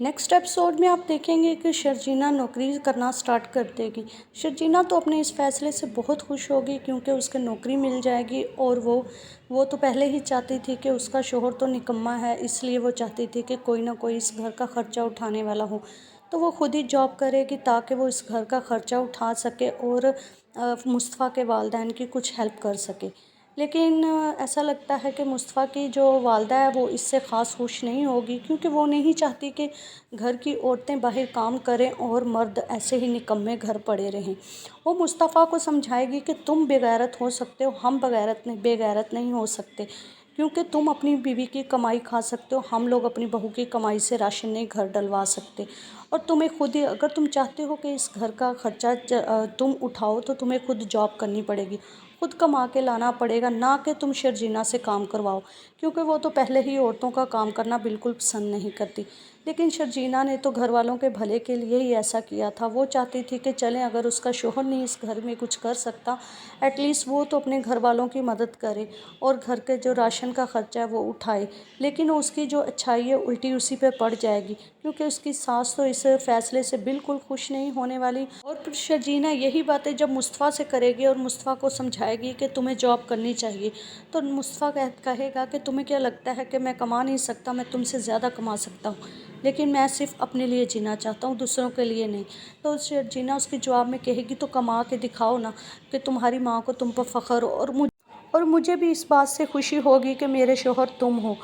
Next episode में आप देखेंगे कि शर्जीना नौकरी करना स्टार्ट कर देगी। शर्जीना तो अपने इस फैसले से बहुत खुश होगी क्योंकि उसके नौकरी मिल जाएगी। और वो तो पहले ही चाहती थी कि उसका शौहर तो निकम्मा है, इसलिए वो चाहती थी कि कोई ना कोई इस घर का ख़र्चा उठाने वाला हो। तो वो खुद ही जॉब करेगी ताकि वो इस घर का ख़र्चा उठा सके और मुस्तफ़ा के वालिदैन की कुछ हेल्प कर सके। लेकिन ऐसा लगता है कि मुस्तफ़ा की जो वालदा है वो इससे ख़ास खुश नहीं होगी, क्योंकि वो नहीं चाहती कि घर की औरतें बाहर काम करें और मर्द ऐसे ही निकम्मे घर पड़े रहें। वो मुस्तफ़ा को समझाएगी कि तुम बेगैरत हो सकते हो, हम बेगैरत नहीं हो सकते, क्योंकि तुम अपनी बीवी की कमाई खा सकते हो, हम लोग अपनी बहू की कमाई से राशन नहीं घर डलवा सकते। और तुम्हें खुद ही, अगर तुम चाहते हो कि इस घर का ख़र्चा तुम उठाओ, तो तुम्हें खुद जॉब करनी पड़ेगी, खुद कमा के लाना पड़ेगा, ना कि तुम शर्जीना से काम करवाओ, क्योंकि वो तो पहले ही औरतों का काम करना बिल्कुल पसंद नहीं करती। लेकिन शर्जीना ने तो घर वालों के भले के लिए ही ऐसा किया था। वो चाहती थी कि चलें, अगर उसका शौहर नहीं इस घर में कुछ कर सकता, एटलीस्ट वो तो अपने घर वालों की मदद करे और घर के जो राशन का ख़र्चा है वो उठाए। लेकिन उसकी जो अच्छाई है उल्टी उसी पे पड़ जाएगी, क्योंकि उसकी सास तो इस फैसले से बिल्कुल खुश नहीं होने वाली। और फिर शर्जीना यही बातें जब मुस्तफ़ा से करेगी और मुस्तफ़ा को समझाएगी कि तुम्हें जॉब करनी चाहिए, तो मुस्तफ़ा कहेगा कि तुम्हें क्या लगता है कि मैं कमा नहीं सकता, मैं तुमसे ज़्यादा कमा सकता हूँ, लेकिन मैं सिर्फ अपने लिए जीना चाहता हूँ, दूसरों के लिए नहीं। तो शर्जीना उसके जवाब में कहेगी, तो कमा के दिखाओ ना कि तुम्हारी माँ को तुम पर फ़ख्र हो, और मुझे भी इस बात से खुशी होगी कि मेरे शौहर तुम हो।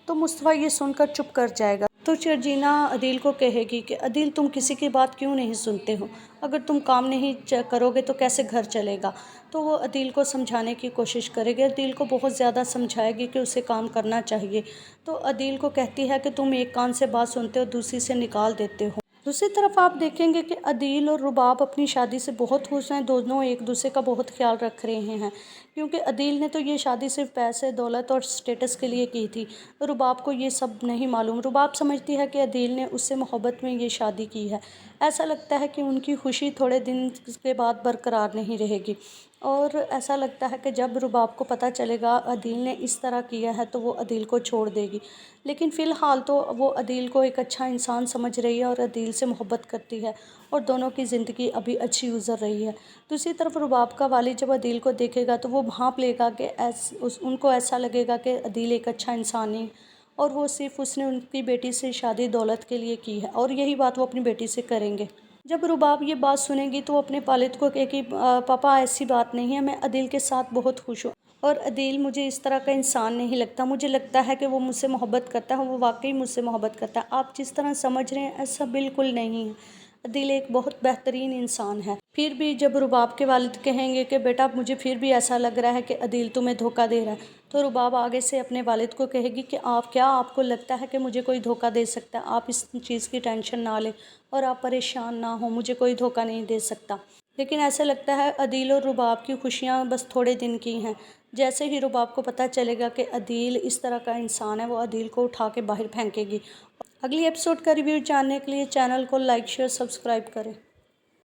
तो मुस्तफ़ा ये सुनकर चुप कर जाएगा। तो शर्जीना अदील को कहेगी कि अदील, तुम किसी की बात क्यों नहीं सुनते हो? अगर तुम काम नहीं करोगे तो कैसे घर चलेगा? तो वो अदील को समझाने की कोशिश करेगी, अदील को बहुत ज़्यादा समझाएगी कि उसे काम करना चाहिए। तो अदील को कहती है कि तुम एक कान से बात सुनते हो, दूसरी से निकाल देते हो। दूसरी तरफ आप देखेंगे कि अदील और रुबाब अपनी शादी से बहुत खुश हैं, दोनों एक दूसरे का बहुत ख्याल रख रहे हैं, क्योंकि अदील ने तो ये शादी सिर्फ पैसे, दौलत और स्टेटस के लिए की थी। रुबाब को ये सब नहीं मालूम। रुबाब समझती है कि अदील ने उससे मोहब्बत में ये शादी की है। ऐसा लगता है कि उनकी खुशी थोड़े दिन के बाद बरकरार नहीं रहेगी, और ऐसा लगता है कि जब रुबाब को पता चलेगा अदील ने इस तरह किया है तो वो अदील को छोड़ देगी। लेकिन फ़िलहाल तो वो अदील को एक अच्छा इंसान समझ रही है और अदील से मोहब्बत करती है, और दोनों की ज़िंदगी अभी अच्छी गुजर रही है। दूसरी तरफ रुबाब का वालिद जब अदील को देखेगा तो वो भांप लेगा कि उनको ऐसा लगेगा कि अदील एक अच्छा इंसान नहीं, और वो सिर्फ उसने उनकी बेटी से शादी दौलत के लिए की है, और यही बात वो अपनी बेटी से करेंगे। जब रुबाब ये बात सुनेगी तो वो अपने वालिद को कहेगी, पापा ऐसी बात नहीं है, मैं अदील के साथ बहुत खुश हूँ, और अदील मुझे इस तरह का इंसान नहीं लगता, मुझे लगता है कि वो मुझसे मोहब्बत करता है, वो वाकई मुझसे मोहब्बत करता है, आप जिस तरह समझ रहे हैं ऐसा बिल्कुल नहीं है, अदील एक बहुत बेहतरीन इंसान है। फिर भी जब रुबाब के वालिद कहेंगे कि बेटा मुझे फिर भी ऐसा लग रहा है कि अदील तुम्हें धोखा दे रहा है, तो रुबाब आगे से अपने वालिद को कहेगी कि आपको लगता है कि मुझे कोई धोखा दे सकता है? आप इस चीज़ की टेंशन ना लें और आप परेशान ना हो, मुझे कोई धोखा नहीं दे सकता। लेकिन ऐसा लगता है अदील और रुबाब की खुशियाँ बस थोड़े दिन की हैं। जैसे ही रुबाब को पता चलेगा कि अदील इस तरह का इंसान है, वो अदील को उठा के बाहर फेंकेगी। अगली एपिसोड का रिव्यू जानने के लिए चैनल को लाइक, शेयर, सब्सक्राइब करें।